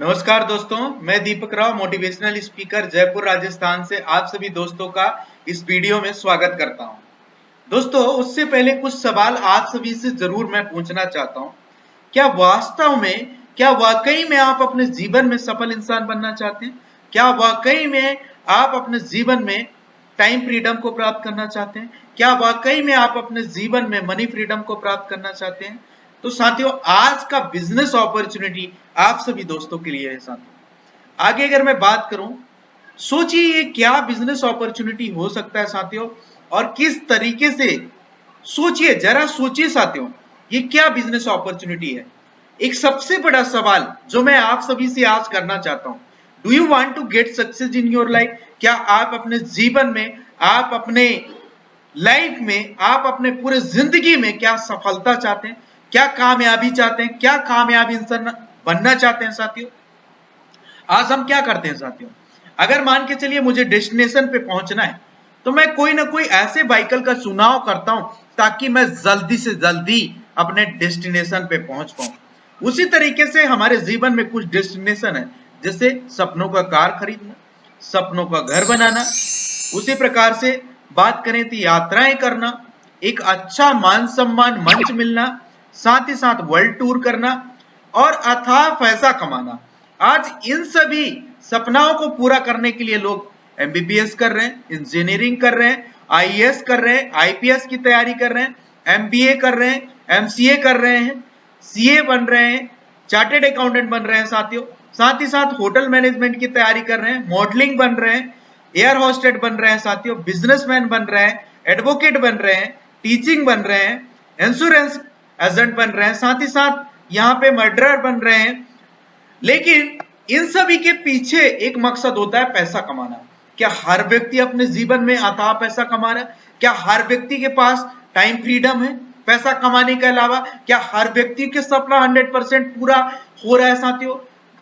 नमस्कार दोस्तों, मैं दीपक राव मोटिवेशनल स्पीकर जयपुर राजस्थान से आप सभी दोस्तों का इस वीडियो में स्वागत करता हूं। दोस्तों, उससे पहले कुछ सवाल आप सभी से जरूर मैं पूछना चाहता हूं। क्या वास्तव में, क्या वाकई में आप अपने जीवन में सफल इंसान बनना चाहते हैं? क्या वाकई में आप अपने जीवन में टाइम फ्रीडम को प्राप्त करना चाहते हैं? क्या वाकई में आप अपने जीवन में मनी फ्रीडम को प्राप्त करना चाहते हैं? तो साथियों, आज का बिजनेस अपॉर्चुनिटी आप सभी दोस्तों के लिए है। साथियों, आगे अगर मैं बात करूं, सोचिए ये क्या बिजनेस अपॉर्चुनिटी हो सकता है साथियों, और किस तरीके से। सोचिए, जरा सोचिए साथियों, ये क्या बिजनेस अपॉर्चुनिटी है। एक सबसे बड़ा सवाल जो मैं आप सभी से आज करना चाहता हूं, do you want to get success in your life? क्या आप अपने जीवन में, आप अपने लाइफ में, आप अपने पूरे जिंदगी में क्या सफलता चाहते हैं? क्या कामयाबी चाहते हैं? क्या कामयाब इंसान बनना चाहते हैं साथियों? आज हम क्या करते हैं साथियों, अगर मान के चलिए मुझे डेस्टिनेशन पे पहुंचना है, तो मैं कोई ना कोई ऐसे व्हीकल का चुनाव करता हूं ताकि मैं जल्दी से जल्दी अपने डेस्टिनेशन पे पहुंच पाऊं। उसी तरीके से हमारे जीवन में कुछ डेस्टिनेशन है, जैसे सपनों का कार खरीदना, सपनों का घर बनाना। उसी प्रकार से बात करें तो यात्राएं करना, एक अच्छा मान सम्मान मंच मिलना, साथ ही साथ वर्ल्ड टूर करना और अथाह पैसा कमाना। आज इन सभी सपनाओं को पूरा करने के लिए लोग एमबीबीएस कर रहे हैं, इंजीनियरिंग कर रहे हैं, आईएएस कर रहे हैं, आईपीएस की तैयारी कर रहे हैं, एमबीए कर रहे हैं, एमसीए कर रहे हैं, सीए बन रहे हैं, चार्टेड अकाउंटेंट बन रहे हैं साथियों। साथ ही साथ होटल मैनेजमेंट की तैयारी कर रहे हैं, मॉडलिंग बन रहे हैं, एयर होस्टेड बन रहे हैं साथियों, बिजनेसमैन बन रहे हैं, एडवोकेट बन रहे हैं, टीचिंग बन रहे हैं, इंश्योरेंस एजेंट बन रहे हैं, साथ ही साथ यहाँ पे मर्डरर बन रहे हैं। लेकिन इन सभी के पीछे एक मकसद होता है पैसा कमाना। क्या हर व्यक्ति अपने जीवन में अथाह पैसा कमा रहा है? क्या हर व्यक्ति के पास टाइम फ्रीडम है पैसा कमाने के अलावा? क्या हर व्यक्ति के सपना 100% पूरा हो रहा है साथियों?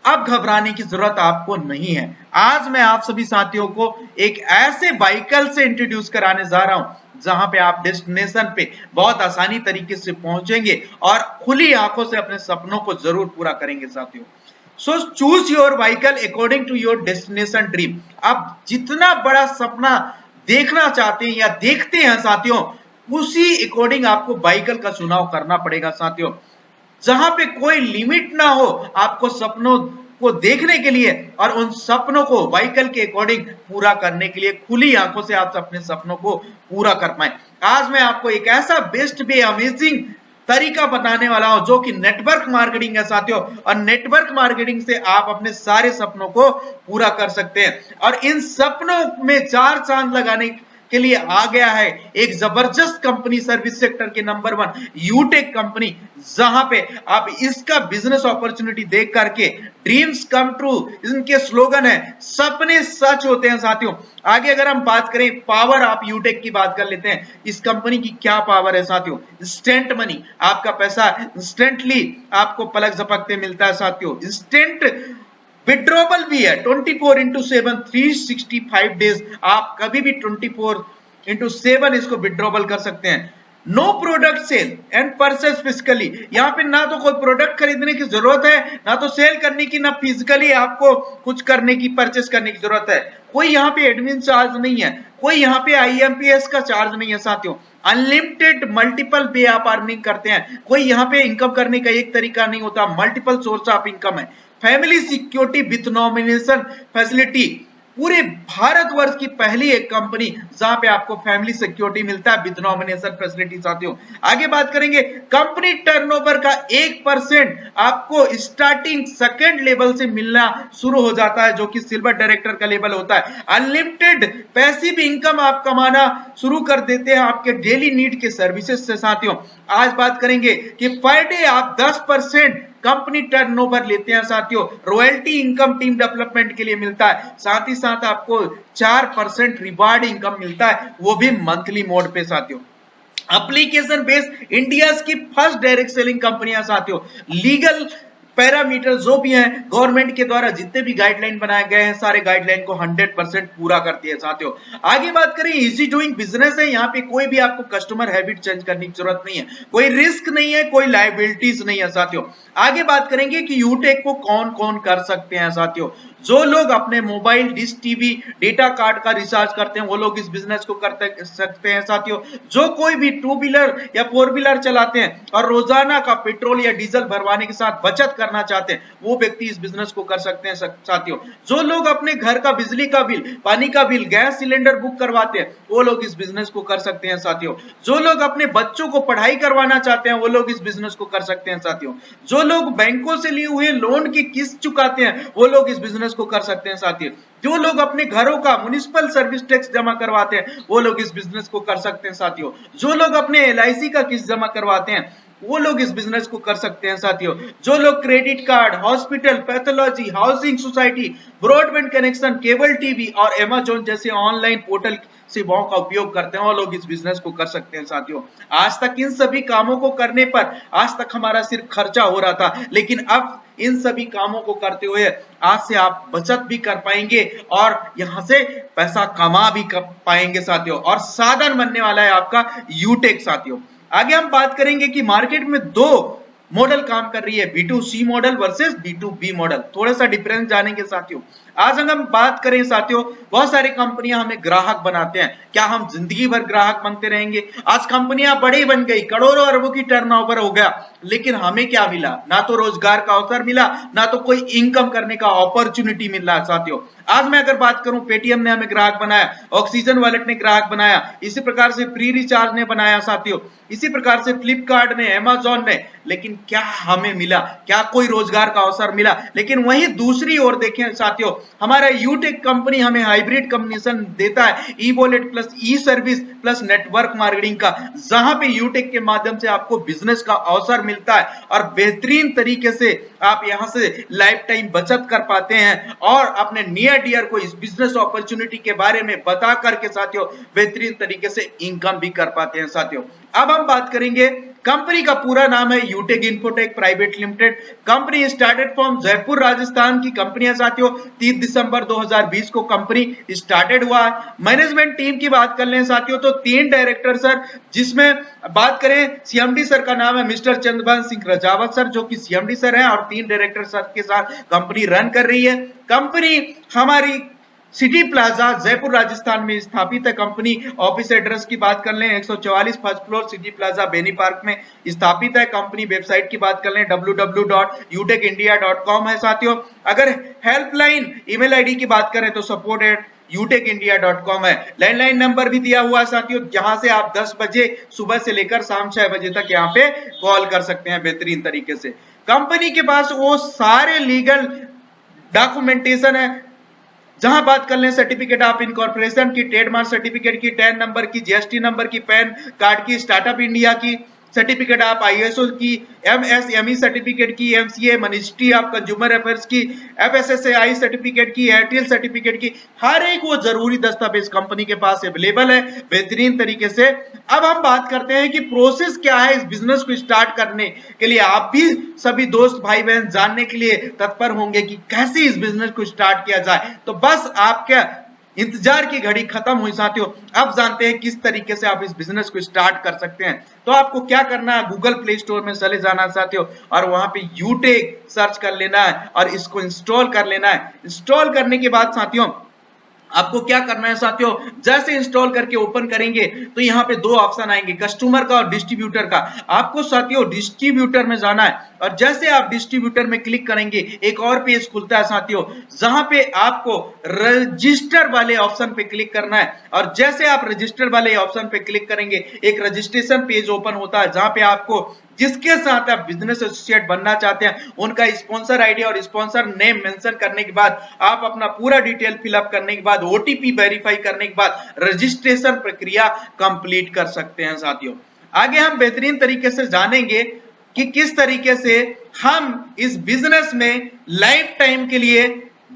अब घबराने की जरूरत आपको नहीं है। आज मैं आप सभी साथियों को एक ऐसे व्हीकल से इंट्रोड्यूस कराने जा रहा हूं जहां पे आप डेस्टिनेशन पे बहुत आसानी तरीके से पहुंचेंगे और खुली आंखों से अपने सपनों को जरूर पूरा करेंगे साथियों। So choose your vehicle according to your destination dream. आप जितना बड़ा सपना देखना चाहते हैं या देखते हैं साथियों, उसी अकॉर्डिंग आपको व्हीकल का चुनाव करना पड़ेगा साथियों। जहां पे कोई लिमिट ना हो आपको सपनों को देखने के लिए और उन सपनों को व्हीकल के अकॉर्डिंग पूरा करने के लिए खुली आंखों से आप अपने सपनों को पूरा कर पाए। आज मैं आपको एक ऐसा बेस्ट वे, अमेजिंग तरीका बताने वाला हूं जो कि नेटवर्क मार्केटिंग है साथियों, और नेटवर्क मार्केटिंग से आप अपने सारे सपनों को पूरा कर सकते हैं। और इन सपनों में चार चांद लगाने के लिए आ गया है एक जबरदस्त कंपनी, सर्विस सेक्टर के नंबर 1 यूटेक कंपनी, जहां पे आप इसका बिजनेस अपॉर्चुनिटी देख करके ड्रीम्स कम ट्रू, इनके स्लोगन है सपने सच होते हैं साथियों। आगे अगर हम बात करें पावर, आप यूटेक की बात कर लेते हैं। इस कंपनी की क्या पावर है साथियों? इंस्टेंट मनी, आपका पैसा इंस्टेंटली आपको पलक झपकते मिलता है साथियों। इंस्टेंट विड्रॉबल भी है 24/7 365 डेज, आप कभी भी 24/7 इसको विड्रॉबल कर सकते हैं। No product sale and purchase physically, यहाँ पे ना तो कोई प्रोडक्ट खरीदने की जरूरत है, ना तो सेल करने की, ना फिजिकली आपको कुछ करने की, परचेज करने की जरूरत है। कोई यहाँ पे एडमिन चार्ज नहीं है, कोई यहाँ पे आईएमपीएस का चार्ज नहीं है साथियों। अनलिमिटेड मल्टीपल पे आप अर्निंग करते हैं। कोई यहाँ पे इनकम करने का एक तरीका नहीं होता, मल्टीपल सोर्स ऑफ इनकम है। Family security with nomination facility, पूरे भारतवर्ष की पहली एक कंपनी जहां पे आपको फैमिली सिक्योरिटी मिलता है विद नॉमिनेशन फैसिलिटी साथियों। आगे बात करेंगे, कंपनी टर्नओवर का 1% आपको स्टार्टिंग सेकंड लेवल से मिलना शुरू हो जाता है, जो कि सिल्वर डायरेक्टर का लेवल होता है। अनलिमिटेड पैसिव इनकम आप कमाना शुरू कर देते हैं आपके डेली नीड के सर्विसेज से साथियों। आज बात करेंगे कि पर डे आप 10% कंपनी टर्नओवर लेते हैं साथियों। रॉयल्टी इनकम टीम डेवलपमेंट के लिए मिलता है, साथ ही साथ आपको 4% रिवार्ड इनकम मिलता है, वो भी मंथली मोड पे साथियों। एप्लीकेशन बेस्ड इंडिया की फर्स्ट डायरेक्ट सेलिंग कंपनियां साथियों। लीगल पैरामीटर जो भी हैं, गवर्नमेंट के द्वारा जितने भी गाइडलाइन बनाए गए हैं, सारे गाइडलाइन को 100% पूरा करती है साथियों। आगे बात करें, इजी डूइंग बिजनेस है, यहाँ पे कोई भी आपको कस्टमर हैबिट चेंज करने की जरूरत नहीं है, कोई रिस्क नहीं है, कोई लायबिलिटीज नहीं है साथियों। आगे बात करेंगे कि यूटेक को कौन कौन कर सकते हैं साथियों। जो लोग अपने mobile, dish TV, data card का रिचार्ज करते हैं वो लोग इस बिजनेस को कर सकते हैं साथियों। जो कोई भी 2 व्हीलर या 4 व्हीलर चलाते हैं और रोजाना का पेट्रोल या डीजल भरवाने के साथ बचत करना चाहते हैं वो व्यक्ति इस बिजनेस को कर सकते हैं साथियों। जो लोग अपने घर का बिजली का बिल, पानी का बिल, गैस सिलेंडर बुक करवाते हैं वो लोग इस बिजनेस को कर सकते हैं साथियों। जो लोग अपने बच्चों को पढ़ाई करवाना चाहते हैं वो लोग इस बिजनेस को कर सकते हैं साथियों। जो लोग बैंकों से लिए हुए लोन की किस्त चुकाते हैं वो लोग इस बिजनेस को कर सकते हैं साथियों। जो लोग अपने घरों का म्युनिसिपल सर्विस टैक्स जमा करवाते हैं वो लोग इस बिजनेस को कर सकते हैं साथियों। जो लोग अपने LIC का किस्त जमा करवाते हैं वो लोग इस बिजनेस को कर सकते हैं साथियों। जो लोग credit card, hospital, pathology, housing society, broadband connection, cable TV और Amazon जैसे ऑनलाइन पोर्टल सेवाओं का उपयोग करते हैं वो लोग इस बिजनेस को कर सकते हैं साथियों। आज तक इन सभी कामों को करने पर आज तक हमारा सिर्फ खर्चा हो रहा था, लेकिन अब इन सभी कामों को करते हुए आज से आप बचत भी कर पाएंगे और यहां से पैसा कमा भी कर पाएंगे साथियों। और साधन बनने वाला है आपका यूटेक साथियों। आगे हम बात करेंगे कि मार्केट में 2 मॉडल काम कर रही है, B2C model versus B2B model. थोड़ा सा डिफरेंस जानेंगे साथियों। आज अगर हम बात करें साथियों, बहुत सारी कंपनियां हमें ग्राहक बनाते हैं, क्या हम जिंदगी भर ग्राहक बनते रहेंगे? आज कंपनियां बड़ी बन गई, करोड़ों अरबों की टर्नओवर हो गया, लेकिन हमें क्या मिला? ना तो रोजगार का अवसर मिला, ना तो कोई इनकम करने का अपॉर्चुनिटी मिल रहा है साथियों। आज मैं अगर बात करूं, पेटीएम ने हमें ग्राहक बनाया, ऑक्सीजन वॉलेट ने ग्राहक बनाया, इसी प्रकार से फ्री रिचार्ज ने बनाया साथियों, इसी प्रकार से फ्लिपकार्ट ने, Amazon ने, लेकिन क्या हमें मिला? क्या कोई रोजगार का अवसर मिला? लेकिन वहीं दूसरी ओर देखें साथियों, हमारा यूटेक कंपनी हमें हाइब्रिड कॉम्बिनेशन देता है, ई वॉलेट प्लस ई सर्विस प्लस नेटवर्क मार्केटिंग का, जहां पे यूटेक के माध्यम से आपको बिजनेस का अवसर मिलता है और बेहतरीन तरीके से आप यहां से लाइफ टाइम बचत कर पाते हैं और अपने नियर डियर को इस बिजनेस अपॉर्चुनिटी के बारे में बता करके साथियों बेहतरीन तरीके से इनकम भी कर पाते हैं साथियों। अब हम बात करेंगे, कंपनी का पूरा नाम है Utech Infotech private limited. Company started from Jaipur Rajasthan की कंपनी है साथियों। 30 दिसंबर 2020 को कंपनी स्टार्टेड हुआ है। मैनेजमेंट टीम की बात कर लें साथियों तो 3 डायरेक्टर सर, जिसमें बात करें CMD सर का नाम है मिस्टर चंद्रभान सिंह रजावत सर, जो कि CMD सर हैं और 3 डायरेक्टर सर के साथ कंपनी रन कर रही है। कंपनी हमारी सिटी प्लाजा जयपुर राजस्थान में स्थापित है। कंपनी ऑफिस एड्रेस की बात कर लें 144 first floor city plaza Beni park में स्थापित है। कंपनी वेबसाइट की बात कर लें www.utekindia.com है साथियों। अगर हेल्पलाइन ईमेल आईडी की बात करें तो support@utekindia.com है। लैंडलाइन नंबर भी दिया हुआ है साथियों, जहां से आप 10 बजे सुबह से लेकर शाम 6 बजे तक यहाँ पे कॉल कर सकते हैं बेहतरीन तरीके से। कंपनी के पास वो सारे लीगल डॉक्यूमेंटेशन है, जहां बात कर लें सर्टिफिकेट ऑफ इनकॉर्पोरेशन की, ट्रेडमार्क सर्टिफिकेट की, 10 नंबर की, GST नंबर की, पैन कार्ड की, स्टार्टअप इंडिया की, सर्टिफिकेट ऑफ ISO की, MSME सर्टिफिकेट की, MCA ministry of consumer affairs की, FSSAI सर्टिफिकेट की, एयरटेल सर्टिफिकेट की, हर एक वो जरूरी दस्तावेज कंपनी के पास अवेलेबल है बेहतरीन तरीके से। अब हम बात करते हैं कि प्रोसेस क्या है इस बिजनेस को स्टार्ट करने के लिए। आप भी सभी दोस्त भाई बहन जानने के लिए तत्पर होंगे कि कैसे इस बिजनेस को स्टार्ट किया जाए, तो बस आपका इंतजार की घड़ी खत्म हुई साथियों। अब जानते हैं किस तरीके से आप इस बिजनेस को स्टार्ट कर सकते हैं। तो आपको क्या करना है, गूगल प्ले स्टोर में चले जाना है साथियों और वहां पे यूटेक सर्च कर लेना है और इसको इंस्टॉल कर लेना है। इंस्टॉल करने के बाद साथियों आपको क्या करना है साथियों, जैसे इंस्टॉल करके ओपन करेंगे तो यहाँ पे 2 ऑप्शन आएंगे, कस्टमर का और डिस्ट्रीब्यूटर का। आपको साथियों डिस्ट्रीब्यूटर में जाना है और जैसे आप डिस्ट्रीब्यूटर में क्लिक करेंगे एक और पेज खुलता है साथियों, जहां पे आपको रजिस्टर वाले ऑप्शन पे क्लिक करना है और जैसे आप रजिस्टर वाले ऑप्शन पे क्लिक करेंगे एक रजिस्ट्रेशन पेज ओपन होता है, जहां पे आपको जिसके साथ आप बिजनेस एसोसिएट बनना चाहते हैं उनका स्पॉन्सर आईडी और स्पॉन्सर नेम मेंशन करने के बाद आप अपना पूरा डिटेल फिलअप करने के बाद OTP वेरीफाई करने के बाद रजिस्ट्रेशन प्रक्रिया कंप्लीट कर सकते हैं साथियों। आगे हम बेहतरीन तरीके से जानेंगे कि किस तरीके से हम इस बिजनेस में लाइफ टाइम के लिए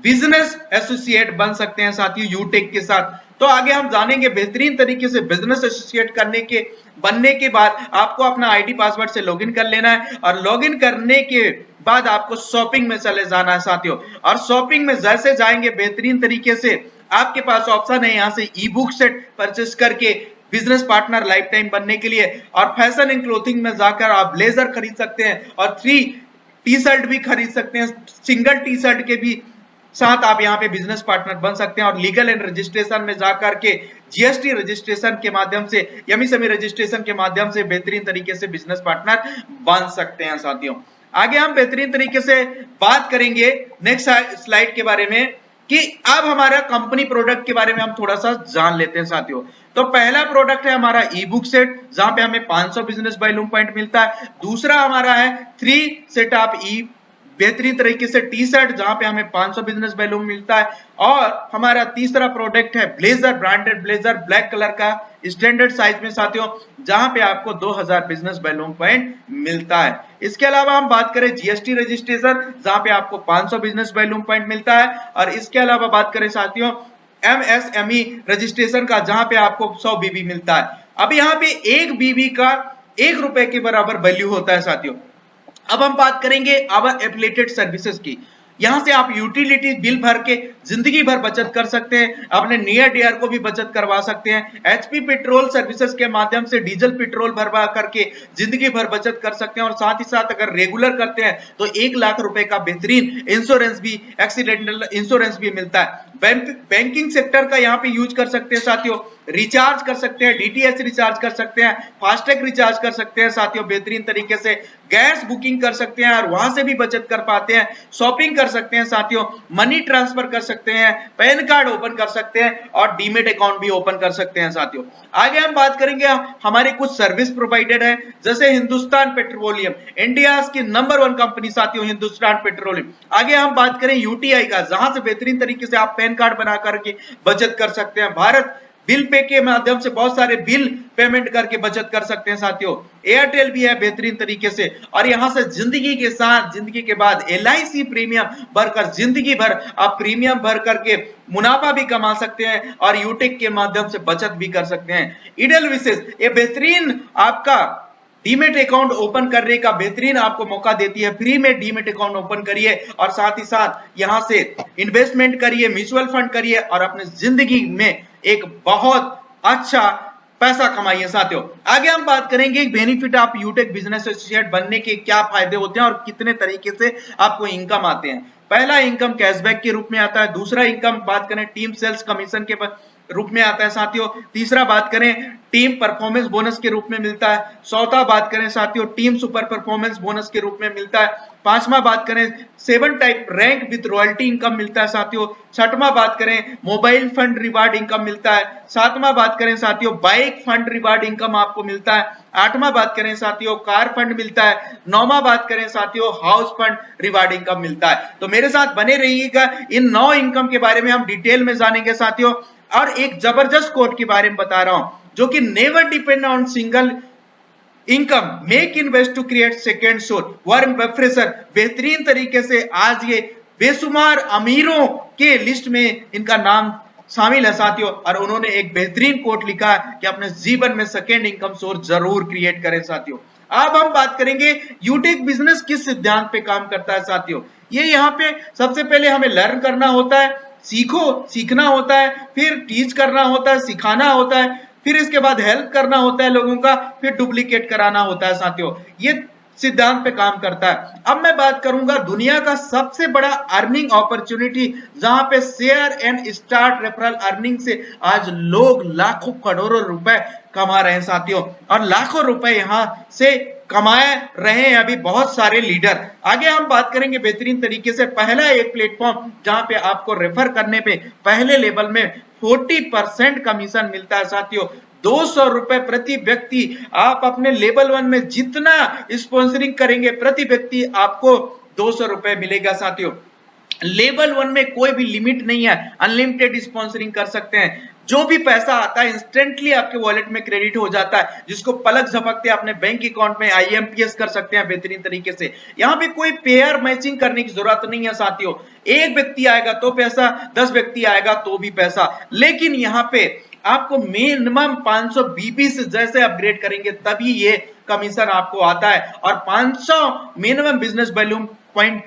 बिजनेस एसोसिएट बन सकते हैं साथियों यूटेक के साथ। तो आगे हम जानेंगे बेहतरीन तरीके से बिजनेस एसोसिएट बनने के बाद आपको अपना आईडी पासवर्ड से लॉगिन कर लेना है, और लॉगिन करने के बाद आपको शॉपिंग में चले जाना है साथियों। और शॉपिंग में जैसे जाएंगे बेहतरीन तरीके से आपके पास ऑप्शन है यहाँ से ई बुक सेट परचेस करके बिजनेस पार्टनर लाइफ टाइम बनने के लिए, और फैशन एंड क्लोथिंग में जाकर आप ब्लेजर खरीद सकते हैं और 3 टी शर्ट भी खरीद सकते हैं। सिंगल टी शर्ट के भी साथ आप यहाँ पे बिजनेस पार्टनर बन सकते हैं, और लीगल एंड रजिस्ट्रेशन में जाकर के जीएसटी रजिस्ट्रेशन के माध्यम से, एमएसएमई रजिस्ट्रेशन के माध्यम से बेहतरीन तरीके से बिजनेस पार्टनर बन सकते हैं साथियों। आगे हम बेहतरीन तरीके से बात करेंगे नेक्स्ट स्लाइड के बारे में कि अब हमारा कंपनी प्रोडक्ट के बारे में हम थोड़ा सा जान लेते हैं साथियों। तो पहला प्रोडक्ट है हमारा ई बुक सेट, जहां पे हमें 500 बिजनेस बायलूम पॉइंट मिलता है। दूसरा हमारा है 3 सेट ऑफ ई बेहतरीन तरीके से टी शर्ट, जहां पे हमें 500 बिजनेस बायलूम मिलता है। और हमारा तीसरा प्रोडक्ट है blazer, branded blazer black colour का स्टैंडर्ड साइज में साथियों, जहां पे आपको 2000 बिजनेस बायलूम पॉइंट मिलता है। इसके अलावा हम बात करें जीएसटी रजिस्ट्रेशन, जहां पे आपको 500 बिजनेस बायलूम पॉइंट मिलता है। और इसके अलावा बात करें साथियों एमएसएमई रजिस्ट्रेशन का, जहां पे आपको 100 बीबी मिलता है। अब यहाँ पे 1 बीबी का 1 रुपए के बराबर वैल्यू होता है साथियों। अब हम बात करेंगे आवर एफिलिएटेड सर्विसेज की। यहां से आप यूटिलिटी बिल भर के जिंदगी भर बचत कर सकते हैं, अपने नियर डियर को भी बचत करवा सकते हैं। एचपी पेट्रोल सर्विसेज के माध्यम से डीजल पेट्रोल भरवा करके जिंदगी भर बचत कर सकते हैं, और साथ ही साथ अगर रेगुलर करते हैं तो 1 लाख रुपए का बेहतरीन इंश्योरेंस भी, एक्सीडेंटल इंश्योरेंस भी मिलता है। बैंकिंग सेक्टर का यहाँ पे यूज कर सकते हैं साथियों, रिचार्ज कर सकते हैं, डीटीएच रिचार्ज कर सकते हैं, फास्टैग रिचार्ज कर सकते हैं साथियों, बेहतरीन तरीके से गैस बुकिंग कर सकते हैं और वहां से भी बचत कर पाते हैं, शॉपिंग कर सकते हैं साथियों, मनी ट्रांसफर कर सकते हैं, पैन कार्ड ओपन कर सकते हैं, और डीमेट अकाउंट भी ओपन कर सकते हैं साथियों। आगे हम बात करेंगे हमारे कुछ सर्विस प्रोवाइडर है, जैसे हिंदुस्तान पेट्रोलियम, इंडिया की नंबर 1 कंपनी साथियों हिंदुस्तान पेट्रोलियम। आगे हम बात करें यूटीआई का, जहां से बेहतरीन तरीके से आप पैन कार्ड बना करके बचत कर सकते हैं। भारत बिल पे के माध्यम से बहुत सारे बिल पेमेंट करके बचत कर सकते हैं साथियों। एयरटेल भी है बेहतरीन तरीके से, और यहां से जिंदगी के साथ जिंदगी के बाद एलआईसी प्रीमियम भरकर जिंदगी भर आप प्रीमियम भर करके मुनाफा भी कमा सकते हैं, और यूटेक के माध्यम से बचत भी कर सकते हैं। ईडल विशेष ये बेहतरीन आपका डीमेट अकाउंट ओपन करने का बेहतरीन आपको मौका देती है। फ्री में डीमेट अकाउंट ओपन करिए, और साथ ही साथ यहां से इन्वेस्टमेंट करिए, म्यूचुअल फंड करिए, और अपने जिंदगी में एक बहुत अच्छा पैसा कमाइए साथियों। आगे हम बात करेंगे बेनिफिट ऑफ यूटेक बिजनेस एसोसिएट बनने के क्या फायदे होते हैं और कितने तरीके से आपको इनकम आते हैं। पहला इनकम कैशबैक के रूप में आता है। दूसरा इनकम बात करें टीम सेल्स कमीशन के रूप में आता है साथियों। तीसरा बात करें टीम परफॉर्मेंस बोनस के रूप में मिलता है। चौथा बात करें साथियों टीम सुपर परफॉर्मेंस बोनस के रूप में मिलता है। पांचवा बात करें 7 type rank with royalty income मिलता है साथियों। छठवां बात करें मोबाइल फंड रिवार्ड इनकम मिलता है। सातवां बात करें साथियों बाइक फंड रिवार्ड इनकम आपको मिलता है। आठवां बात करें साथियों कार फंड मिलता है। नौवां बात करें साथियों हाउस फंड रिवार्ड इनकम मिलता है। तो मेरे साथ बने रहिएगा, इन 9 इनकम के बारे में हम डिटेल में जानेंगे साथियों। और एक जबरदस्त कोट के बारे में बता रहा हूं, जो कि never depend on single income, make invest to create second source. Warren Buffett बेहतरीन तरीके से आज ये बेशुमार अमीरों के लिस्ट में इनका नाम शामिल है साथियों, और उन्होंने एक बेहतरीन कोट लिखा कि अपने जीवन में सेकेंड इनकम सोर्स जरूर क्रिएट करें साथियों। अब हम बात करेंगे यूटेक बिजनेस किस सिद्धांत पे काम करता है साथियों। ये यहाँ पे सबसे पहले हमें लर्न करना होता है, सीखना होता है, फिर टीच करना होता है, सिखाना होता है, फिर इसके बाद हेल्प करना होता है लोगों का, फिर डुप्लीकेट कराना होता है साथियों। ये सिद्धांत पे काम करता है। अब मैं बात करूंगा दुनिया का सबसे बड़ा अर्निंग अपॉर्चुनिटी, जहां पे share and start referral earning से आज लोग लाखों करोड़ों रुपए कमा रहे हैं साथियों, और लाखों रुपए यहां से कमाए रहे हैं अभी बहुत सारे लीडर। आगे हम बात करेंगे बेहतरीन तरीके से पहला एक प्लेटफॉर्म जहां पे आपको रेफर करने पे पहले लेवल में 40% कमीशन मिलता है साथियों। 200 रुपए प्रति व्यक्ति। आप अपने लेवल 1 में जितना स्पॉन्सरिंग करेंगे प्रति व्यक्ति आपको 200 रुपए मिलेगा साथियों। लेवल 1 में कोई भी लिमिट नहीं है, अनलिमिटेड स्पॉन्सरिंग कर सकते हैं। जो भी पैसा आता है इंस्टेंटली आपके वॉलेट में क्रेडिट हो जाता है, जिसको पलक झपकते अपने बैंक अकाउंट में IMPS कर सकते हैं बेहतरीन तरीके से। यहाँ पे कोई पेयर मैचिंग करने की जरूरत नहीं है साथियों। एक व्यक्ति आएगा तो पैसा, 10 व्यक्ति आएगा तो भी पैसा, लेकिन यहाँ पे आपको मिनिमम 500 BB से जैसे अपग्रेड करेंगे तभी ये कमीशन आपको आता है, और 500 मिनिमम बिजनेस वैल्यू पॉइंट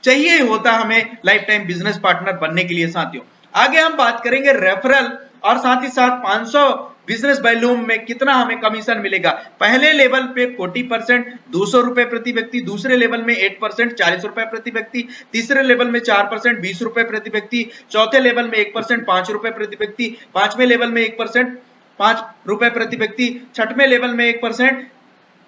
चाहिए होता है हमें लाइफ टाइम बिजनेस पार्टनर बनने के लिए साथियों। आगे हम बात करेंगे रेफरल और साथ ही साथ 500 बिजनेस वैल्यू में कितना हमें कमीशन मिलेगा। पहले लेवल पे 40% 200 रुपए प्रति व्यक्ति, दूसरे लेवल में 8% 40 रुपए प्रति व्यक्ति, तीसरे लेवल में 4% 20 रुपए प्रति व्यक्ति, चौथे लेवल में 1% 5 रुपए प्रति व्यक्ति, पांचवें लेवल में 1% 5 रुपए प्रति व्यक्ति, छठवें लेवल में 1%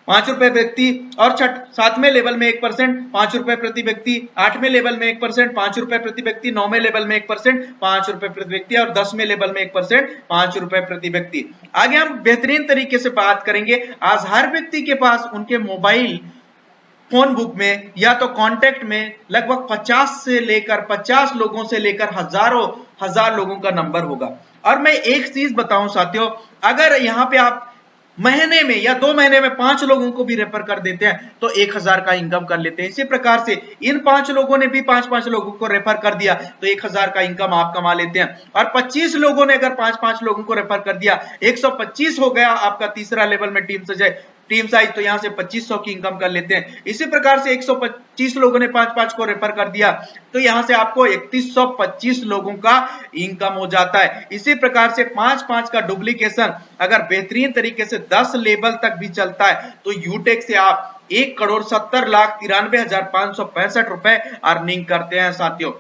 5 रुपए व्यक्ति, और सातवें लेवल में 1% 5 रुपए प्रति व्यक्ति, आठवें लेवल में 1% 5 रुपए प्रति व्यक्ति, नौवें लेवल में 1% 5 रुपए प्रति व्यक्ति, और 10वें लेवल में 1% 5 रुपए प्रति व्यक्ति। आगे हम बेहतरीन तरीके से बात करेंगे। आज हर व्यक्ति के पास उनके मोबाइल फोन बुक में या तो कांटेक्ट में लगभग 50 लोगों से लेकर हजार लोगों का नंबर होगा। और मैं एक चीज बताऊं साथियों, अगर यहाँ पे आप महीने में या 2 महीने में 5 लोगों को भी रेफर कर देते हैं तो 1000 का इनकम कर लेते हैं। इसी प्रकार से इन 5 लोगों ने भी 5 लोगों को रेफर कर दिया तो 1000 का इनकम आप कमा लेते हैं। और 25 लोगों ने अगर 5 लोगों को रेफर कर दिया, 125 हो गया आपका तीसरा लेवल में टीम साइज, तो यहां से 2500 की इनकम कर लेते हैं। इसी प्रकार से 125 लोगों ने 5 को रेफर कर दिया तो यहां से आपको 3125 लोगों का इनकम हो जाता है। इसी प्रकार से 5 का डुप्लीकेशन अगर बेहतरीन तरीके से 10 लेवल तक भी चलता है तो यूटेक से आप 1,70,93,565 रुपए अर्निंग करते हैं साथियों।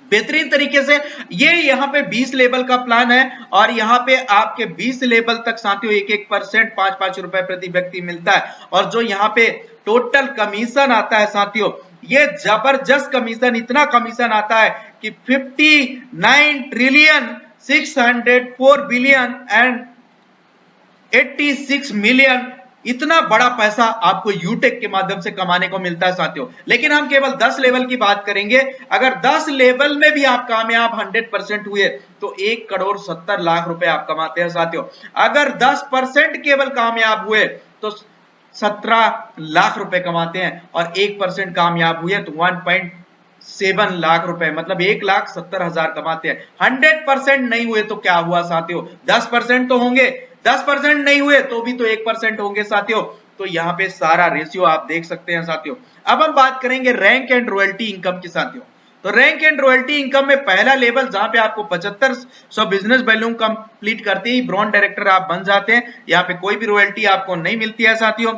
बेहतरीन तरीके से ये यहाँ पे 20 लेवल का प्लान है, और यहाँ पे आपके 20 लेवल तक साथियों 1% 5 रुपए प्रति व्यक्ति मिलता है। और जो यहाँ पे टोटल कमीशन आता है साथियों, ये जबरदस्त कमीशन, इतना कमीशन आता है कि 59,604,000,086,000,000 इतना बड़ा पैसा आपको यूटेक के माध्यम से कमाने को मिलता है साथियों। लेकिन हम केवल 10 लेवल की बात करेंगे। अगर 10 लेवल में भी आप कामयाब 100% हुए तो 1,70,00,000 रुपए आप कमाते हैं साथियों। अगर 10% केवल कामयाब हुए तो 17 लाख रुपए कमाते हैं, और 1% कामयाब हुए तो 1.7 लाख रुपए, मतलब 1,70,000 कमाते हैं। 100% नहीं हुए तो क्या हुआ साथियों, 10% तो होंगे, 10% नहीं हुए तो भी तो 1% होंगे साथियों। तो यहाँ पे सारा रेशियो आप देख सकते हैं साथियों। अब हम बात करेंगे रैंक एंड रॉयल्टी इनकम की साथियों। तो रैंक एंड रॉयल्टी इनकम में पहला लेवल जहां पे आपको 7500 बिजनेस वैल्यू कंप्लीट करते ही ब्रॉन्ज डायरेक्टर आप बन जाते हैं। यहाँ पे कोई भी रॉयल्टी आपको नहीं मिलती है साथियों।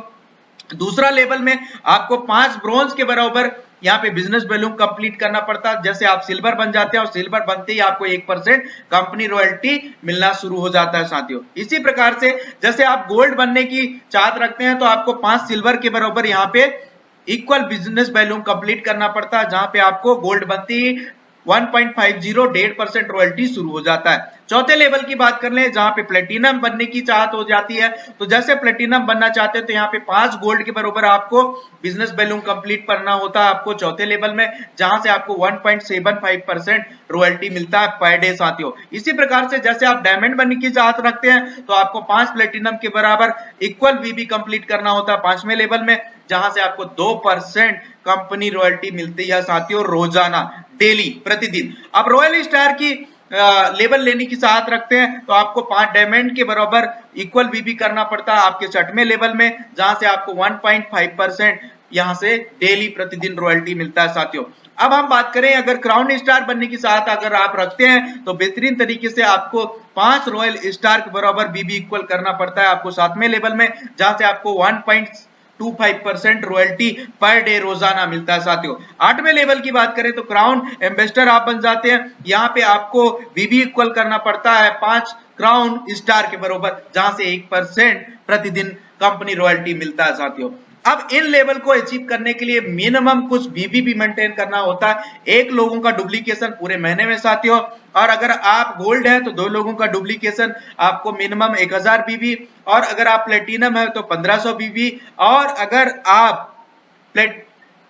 दूसरा लेवल में आपको 5 ब्रॉन्ज के बराबर यहाँ पे बिजनेस वैल्यू कंप्लीट करना पड़ता है। जैसे आप सिल्वर बन जाते हैं और सिल्वर बनते ही आपको 1% कंपनी रॉयल्टी मिलना शुरू हो जाता है साथियों। इसी प्रकार से जैसे आप गोल्ड बनने की चाहत रखते हैं तो आपको 5 सिल्वर के बराबर यहाँ पे इक्वल बिजनेस वैल्यू कंप्लीट करना पड़ता है, जहां पे आपको गोल्ड बनते ही 1.50 रॉयल्टी शुरू हो जाता है। चौथे लेवल की बात कर लें जहां पे प्लेटिनम बनने की चाहत हो जाती है, तो जैसे प्लेटिनम बनना चाहते हैं तो यहाँ पे 5 गोल्ड के बराबर आपको बिजनेस वैल्यू कंप्लीट करना होता है आपको चौथे लेवल में, जहां से आपको 1.75% रॉयल्टी मिलता है पर डे साथियों। इसी प्रकार से जैसे आप डायमंड बनने की चाहत रखते हैं तो आपको 5 प्लेटिनम के बराबर इक्वल वीबी कंप्लीट करना होता है 5वें लेवल में, जहां से आपको 2% कंपनी रॉयल्टी मिलती है साथियों रोजाना, डेली, प्रतिदिन। अब रॉयल स्टार की लेवल लेने की चाहत रखते हैं तो आपको 5 डायमंड के बराबर इक्वल वीबी करना पड़ता है आपके 6वें लेवल में, जहां से आपको 1.5% यहां से डेली प्रतिदिन रॉयल्टी मिलता है साथियों। अब हम बात करें अगर क्राउन स्टार बनने की चाहत अगर आप रखते हैं तो बेहतरीन तरीके से आपको 5 रॉयल स्टार के बराबर बीबी इक्वल करना पड़ता है आपको 7वें लेवल में, जहां से आपको 1.25% रॉयल्टी पर डे रोजाना मिलता है साथियों। 8वें लेवल की बात करें तो क्राउन एम्बेसडर आप बन जाते हैं, यहाँ पे आपको बीबी इक्वल करना पड़ता है 5 क्राउन स्टार के बराबर, जहां से 1% प्रतिदिन कंपनी रॉयल्टी मिलता है साथियों। अब इन लेवल को अचीव करने के लिए मिनिमम कुछ बीबी भी मेंटेन करना होता है। 1 लोगों का डुप्लीकेशन पूरे महीने में साथियों, और अगर आप गोल्ड है तो 2 लोगों का डुप्लीकेशन आपको मिनिमम 1000 बीबी, और अगर आप प्लेटिनम है तो 1500 बीबी, और अगर आप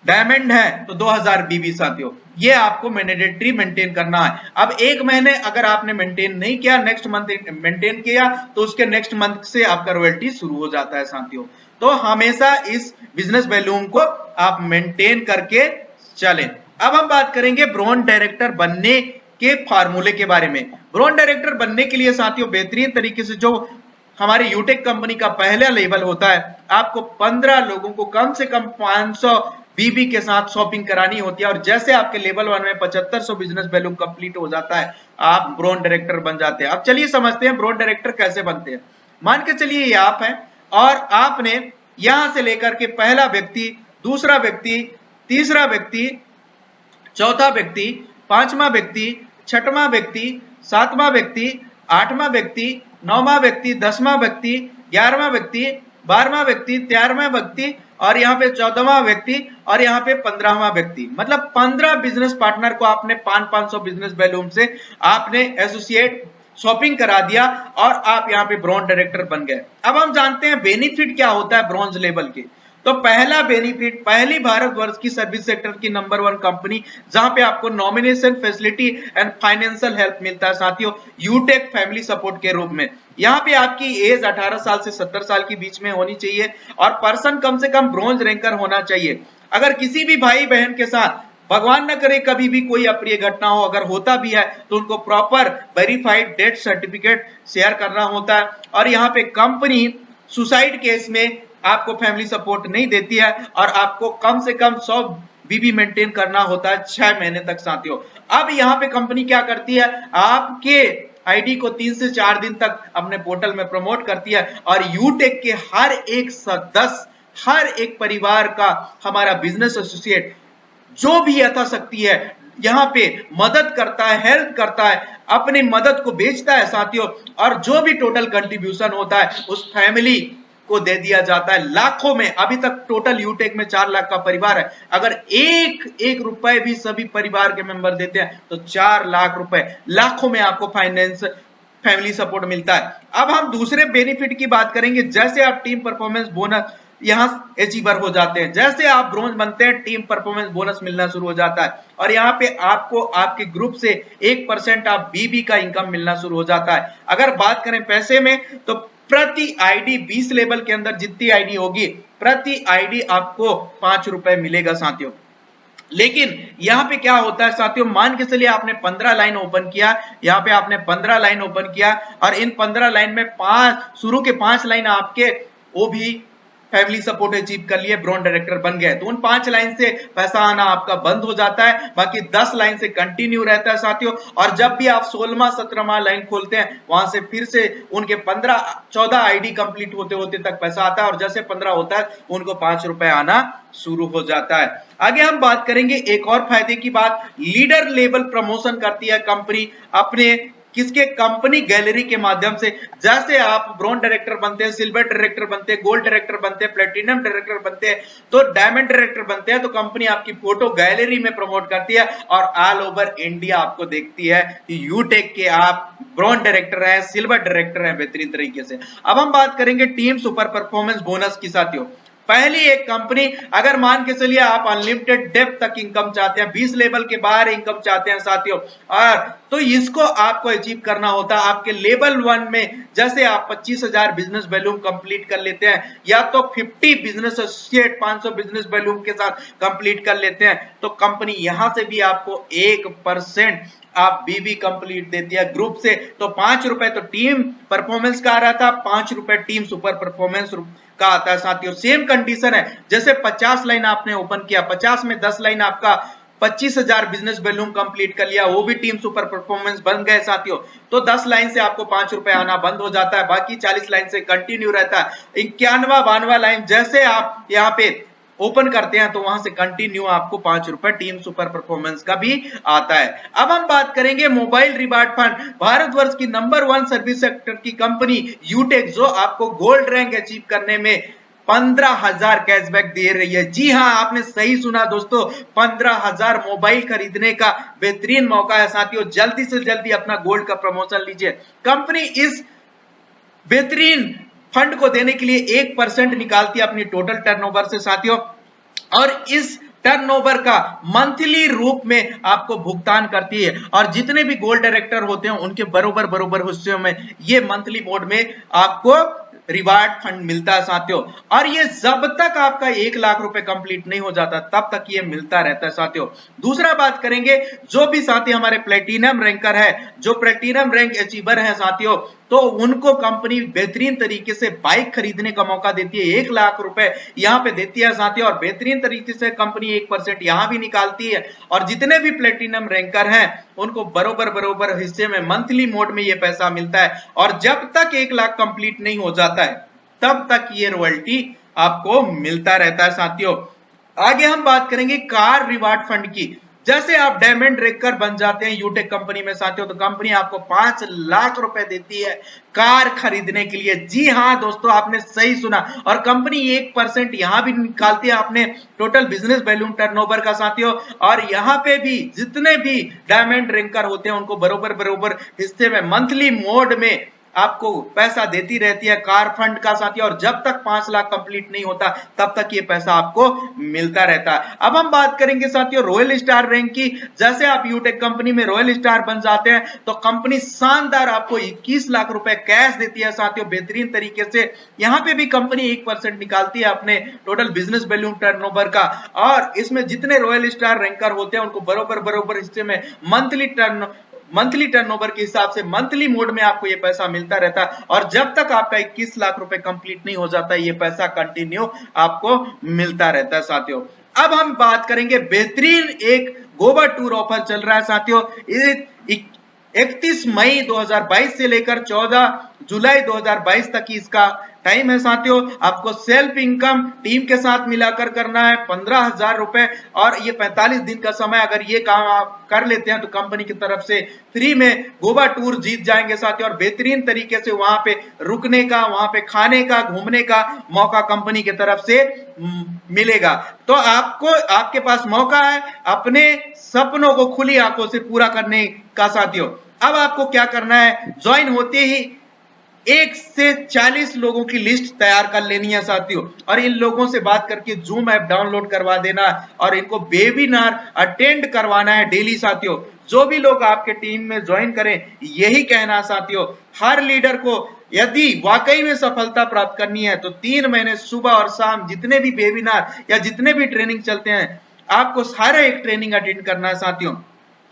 डायमंड है तो 2000 बीबी साथियों, ये आपको मैंडेटरी मेंटेन करना है। अब एक महीने अगर आपने मेंटेन नहीं किया, नेक्स्ट मंथ मेंटेन किया, तो उसके नेक्स्ट मंथ से आपका रॉयल्टी शुरू हो जाता है साथियों। तो हमेशा इस बिजनेस वॉल्यूम को आप मेंटेन करके चलें। अब हम बात करेंगे ब्रॉन्ज डायरेक्टर बनने के फार्मूले के बारे में। ब्रॉन्ज डायरेक्टर बनने के लिए साथियों बेहतरीन तरीके से जो हमारे यूटेक कंपनी का पहला लेवल होता है, आपको 15 लोगों को कम से कम 500 बीबी के साथ शॉपिंग करानी होती है, और जैसे आपके लेवल 1 में 7500 बिजनेस वैल्यू कंप्लीट हो जाता है, आप ब्रॉन्ज डायरेक्टर बन जाते हैं। अब चलिए समझते हैं ब्रॉन्ज डायरेक्टर कैसे बनते हैं। मान के चलिए ये आप हैं और आपने यहां से लेकर के पहला व्यक्ति, दूसरा व्यक्ति, तीसरा व्यक्ति, चौथा व्यक्ति, पांचवा व्यक्ति, छठवां व्यक्ति, सातवां व्यक्ति, आठवां व्यक्ति, नौवां व्यक्ति, 10वां व्यक्ति, 11वां व्यक्ति, 12वां व्यक्ति, 13वां व्यक्ति, और यहाँ पे 14वां व्यक्ति, और यहाँ पे 15वां व्यक्ति। मतलब 15 बिजनेस पार्टनर को आपने 500 बिजनेस वॉल्यूम से आपने एसोसिएट शॉपिंग करा दिया और आप यहाँ पे ब्रॉन्ज डायरेक्टर बन गए। अब हम जानते हैं बेनिफिट क्या होता है ब्रॉन्ज लेवल के। तो पहला बेनिफिट, पहली भारतवर्ष की सर्विस सेक्टर की नंबर 1 कंपनी जहां पे आपको nomination facility and financial help मिलता है साथियों, यूटेक फैमिली सपोर्ट के रूप में। यहाँ पे आपकी एज 18 साल से 70 साल के बीच में होनी चाहिए और पर्सन कम से कम ब्रॉन्ज रैंकर होना चाहिए। अगर किसी भी भाई बहन के साथ भगवान न करे कभी भी कोई अप्रिय घटना हो, अगर होता भी है तो उनको proper verified death certificate share करना होता है। और यहाँ पे कंपनी सुसाइड केस में आपको फैमिली सपोर्ट नहीं देती है और आपको कम से कम 100 बीबी मेंटेन करना होता है 6 महीने तक साथियों। अब यहाँ पे कंपनी क्या करती है, आपके आईडी को 3 से 4 दिन तक अपने पोर्टल में प्रमोट करती है और यूटेक के हर एक सदस्य, हर एक परिवार का हमारा बिजनेस एसोसिएट जो भी यथाशक्ति है यहाँ पे मदद करता है, हेल्प करता है, अपनी मदद को बेचता है साथियों, और जो भी टोटल कंट्रीब्यूशन होता है उस फैमिली को दे दिया जाता है लाखों में। अभी तक टोटल यूटेक में 4 लाख का परिवार है, अगर एक रुपए भी सभी परिवार के मेंबर देते हैं तो 4 लाख रुपए, लाखों में आपको फाइनेंस फैमिली सपोर्ट मिलता है। अब हम दूसरे बेनिफिट की बात करेंगे। जैसे आप टीम परफॉर्मेंस बोनस यहां अचीवर हो जाते हैं, जैसे आप ब्रॉन्ज बनते हैं टीम परफॉर्मेंस बोनस मिलना शुरू हो जाता है और यहाँ पे आपको आपके ग्रुप से 1% आप बीबी का इनकम मिलना शुरू हो जाता है। अगर बात करें पैसे में तो प्रति आईडी 20 लेवल के अंदर जितनी आईडी होगी प्रति आईडी आपको 5 रुपए मिलेगा साथियों। लेकिन यहाँ पे क्या होता है साथियों, मान के चलिए आपने 15 लाइन ओपन किया, यहाँ पे आपने 15 लाइन ओपन किया और इन 15 लाइन में शुरू के 5 लाइन आपके वो भी फैमिली सपोर्ट अचीव कर लिए, ब्रॉन्ज डायरेक्टर बन गए, तो उन 5 लाइन से पैसा आना आपका बंद हो जाता है, बाकी 10 लाइन से कंटिन्यू रहता है साथियों। और जब भी आप 16वां 17वां लाइन खोलते हैं वहां से फिर से उनके 15-14 आईडी कंप्लीट होते होते तक पैसा आता है और जैसे 15 होता है उनको 5 रुपए आना शुरू हो जाता है। आगे हम बात करेंगे एक और फायदे की बात, लीडर लेवल प्रमोशन करती है कंपनी अपने किसके, कंपनी गैलरी के माध्यम से। जैसे आप ब्रॉन्ज डायरेक्टर बनते हैं, सिल्वर डायरेक्टर बनते हैं, गोल्ड डायरेक्टर बनते हैं, प्लेटिनम डायरेक्टर बनते हैं, तो डायमंड डायरेक्टर बनते हैं, तो कंपनी आपकी फोटो गैलरी में प्रमोट करती है और ऑल ओवर इंडिया आपको देखती है कि यूटेक के आप ब्रॉन्ज डायरेक्टर हैं, सिल्वर डायरेक्टर हैं बेहतरीन तरीके से। अब हम बात करेंगे टीम सुपर परफॉर्मेंस बोनस की साथियों। पहली एक कंपनी, अगर मान के चलिए आप अनलिमिटेड डेप्थ तक इनकम चाहते हैं, 20 लेवल के बाहर इनकम चाहते हैं साथियों, और तो इसको आपको अचीव करना होता है आपके लेवल 1 में। जैसे आप 25,000 बिजनेस वॉल्यूम कंप्लीट कर लेते हैं या तो 50 बिजनेस एसोसिएट 500 बिजनेस वॉल्यूम के साथ कंप्लीट कर लेते हैं, तो कंपनी यहां से भी आपको 1% आप बीबी कंप्लीट देती है ग्रुप से। तो 5 रुपए तो टीम परफॉर्मेंस का आ रहा था, 5 रुपए टीम सुपर परफॉर्मेंस का आता है साथियों। सेम कंडीशन है, जैसे 50 लाइन आपने ओपन किया, 50 में 10 लाइन आपका 25,000 बिजनेस वॉल्यूम कंप्लीट कर लिया, वो भी टीम सुपर परफॉर्मेंस बन गए साथियों। तो 10 लाइन से आपको 5 रुपए आना बंद हो जाता है, बाकी 40 लाइन से कंटिन्यू रहता है। 91वां 92वां लाइन जैसे आप यहाँ पे ओपन करते हैं तो वहां से कंटिन्यू आपको 5 रुपए टीम सुपर परफॉर्मेंस का भी आता है। अब हम बात करेंगे मोबाइल रिवार्ड फंड, भारतवर्ष की नंबर 1 सर्विस सेक्टर की कंपनी यूटेक जो आपको गोल्ड रैंक अचीव करने में 15,000 कैशबैक दे रही है। जी हां, आपने सही सुना दोस्तों, 15,000 मोबाइल खरीदने का बेहतरीन मौका है साथियों। जल्दी से जल्दी अपना गोल्ड का प्रमोशन लीजिए। कंपनी इस बेहतरीन फंड को देने के लिए 1% निकालती है अपनी टोटल टर्नओवर से साथियों, और इस टर्नओवर का मंथली रूप में आपको भुगतान करती है और जितने भी गोल्ड डायरेक्टर होते हैं उनके बरोबर बरोबर हिस्सों में ये मंथली मोड में आपको रिवार्ड फंड मिलता है साथियों। और ये जब तक आपका 1 लाख रुपए कंप्लीट नहीं हो जाता तब तक ये मिलता रहता है साथियों। दूसरा बात करेंगे, जो भी साथी हमारे प्लेटिनम रैंकर है, जो प्लेटिनम रैंक अचीवर है साथियों, तो उनको कंपनी बेहतरीन तरीके से बाइक खरीदने का मौका देती है। 1 लाख रुपए यहां पे देती है साथियों और बेहतरीन तरीके से कंपनी 1% यहां भी निकालती है और जितने भी प्लेटिनम रैंकर हैं उनको बरोबर बरोबर हिस्से में मंथली मोड में ये पैसा मिलता है और जब तक 1 लाख कंप्लीट नहीं हो जाता है तब तक ये रॉयल्टी आपको मिलता रहता है साथियों। आगे हम बात करेंगे कार रिवार्ड फंड की। जैसे आप डायमंड रैंकर बन जाते हैं यूटेक कंपनी में साथियों, तो कंपनी आपको 5 लाख रुपए देती है कार खरीदने के लिए। जी हां दोस्तों, आपने सही सुना। और कंपनी 1% यहां भी निकालती है आपने टोटल बिजनेस वैल्यू टर्नओवर का साथियों। और यहां पे भी जितने भी डायमंड रैंकर होते हैं उनको बरोबर बरोबर हिस्से में मंथली मोड में आपको पैसा देती रहती है कार फंड का साथी। और जब तक 5 लाख कंप्लीट नहीं होता तब तक ये पैसा आपको मिलता रहता है। अब हम बात करेंगे साथियों रॉयल स्टार रैंक की। जैसे आप यूटेक कंपनी में रॉयल स्टार बन जाते हैं तो कंपनी शानदार आपको 21 लाख रुपए कैश देती है साथियों बेहतरीन तरीके से। यहां पे भी कंपनी 1% निकालती है अपने टोटल बिजनेस वैल्यू टर्नओवर का और इसमें जितने रॉयल स्टार रैंकर होते हैं उनको बरोबर बरोबर हिस्से में मंथली टर्नओवर के हिसाब से मंथली मोड में आपको ये पैसा मिलता रहता है और जब तक आपका 21 लाख रुपए कंप्लीट नहीं हो जाता ये पैसा कंटिन्यू आपको मिलता रहता है साथियों। अब हम बात करेंगे बेहतरीन एक गोवा टूर ऑफर चल रहा है साथियों। 31 मई 2022 से लेकर 14 जुलाई 2022 तक की इसका टाइम है साथियों। आपको सेल्फ इनकम टीम के साथ मिलाकर करना है 15,000 रुपए और ये 45 दिन का समय अगर ये काम आप कर लेते हैं तो कंपनी की तरफ से फ्री में गोवा टूर जीत जाएंगे साथियों। और बेहतरीन तरीके से वहां पे रुकने का, वहां पे खाने का, घूमने का मौका कंपनी की तरफ से मिलेगा। तो आपको आपके पास मौका है अपने सपनों को खुली आंखों से पूरा करने का साथियों। अब आपको क्या करना है, ज्वाइन होते ही 1 से 40 लोगों की लिस्ट तैयार कर लेनी है साथियों और इन लोगों से बात करके जूम ऐप डाउनलोड करवा देना और इनको वेबिनार अटेंड करवाना है डेली साथियों। जो भी लोग आपके टीम में ज्वाइन करें यही कहना साथियों, हर लीडर को यदि वाकई में सफलता प्राप्त करनी है तो 3 महीने सुबह और शाम जितने भी वेबिनार या जितने भी ट्रेनिंग चलते हैं आपको सारे एक ट्रेनिंग अटेंड करना है साथियों।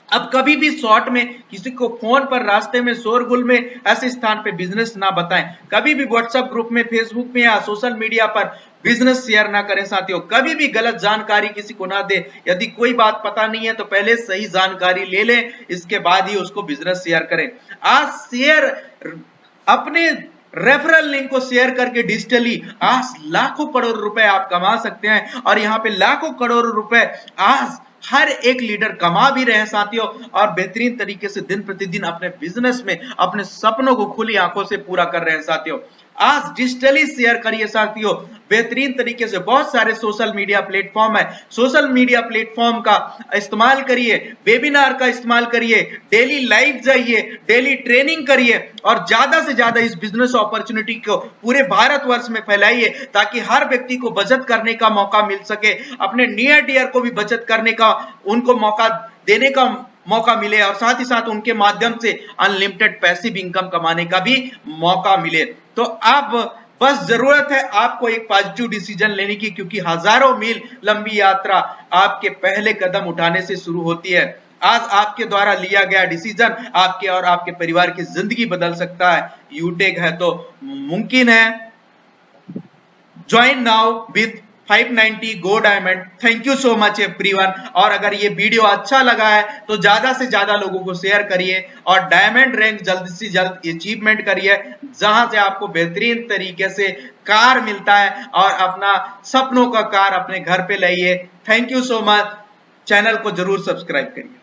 अब कभी भी शॉर्ट में किसी को फोन पर, रास्ते में, शोरगुल में ऐसे स्थान पे बिजनेस ना बताएं। कभी भी व्हाट्सएप ग्रुप में, फेसबुक में या सोशल मीडिया पर बिजनेस शेयर ना करें साथियों। कभी भी गलत जानकारी किसी को ना दे। यदि कोई बात पता नहीं है तो पहले सही जानकारी ले लें, इसके बाद ही उसको बिजनेस शेयर करें। आज शेयर अपने रेफरल लिंक को शेयर करके डिजिटली आज लाखों करोड़ रुपए आप कमा सकते हैं और यहाँ पे लाखों करोड़ रुपए आज हर एक लीडर कमा भी रहे हैं साथियों और बेहतरीन तरीके से दिन प्रतिदिन अपने बिजनेस में अपने सपनों को खुली आंखों से पूरा कर रहे हैं साथियों। आज डिजिटली शेयर करिए साथियों बेहतरीन तरीके से। बहुत सारे सोशल मीडिया प्लेटफॉर्म है, सोशल मीडिया प्लेटफॉर्म का इस्तेमाल करिए, वेबिनार का इस्तेमाल करिए, डेली लाइव जाइए, डेली ट्रेनिंग करिए और ज्यादा से ज्यादा इस बिजनेस अपॉर्चुनिटी को पूरे भारतवर्ष में फैलाइए ताकि हर व्यक्ति को बचत करने का मौका मिल सके, अपने नियर डियर को भी बचत करने का उनको मौका देने का मौका मिले और साथ ही साथ उनके माध्यम से अनलिमिटेड पैसिव इनकम कमाने का भी मौका मिले। तो अब बस जरूरत है आपको एक पॉजिटिव डिसीजन लेने की, क्योंकि हजारों मील लंबी यात्रा आपके पहले कदम उठाने से शुरू होती है। आज आपके द्वारा लिया गया डिसीजन आपके और आपके परिवार की जिंदगी बदल सकता है। यूटेक है तो मुमकिन है। Join now with 590 go diamond. Thank you so much everyone. और अगर ये वीडियो अच्छा लगा है तो ज्यादा से ज्यादा लोगों को शेयर करिए और डायमंड रैंक जल्द से जल्द अचीवमेंट करिए, जहां से आपको बेहतरीन तरीके से कार मिलता है और अपना सपनों का कार अपने घर पे लाइए। Thank you so much. Channel को जरूर सब्सक्राइब करिए।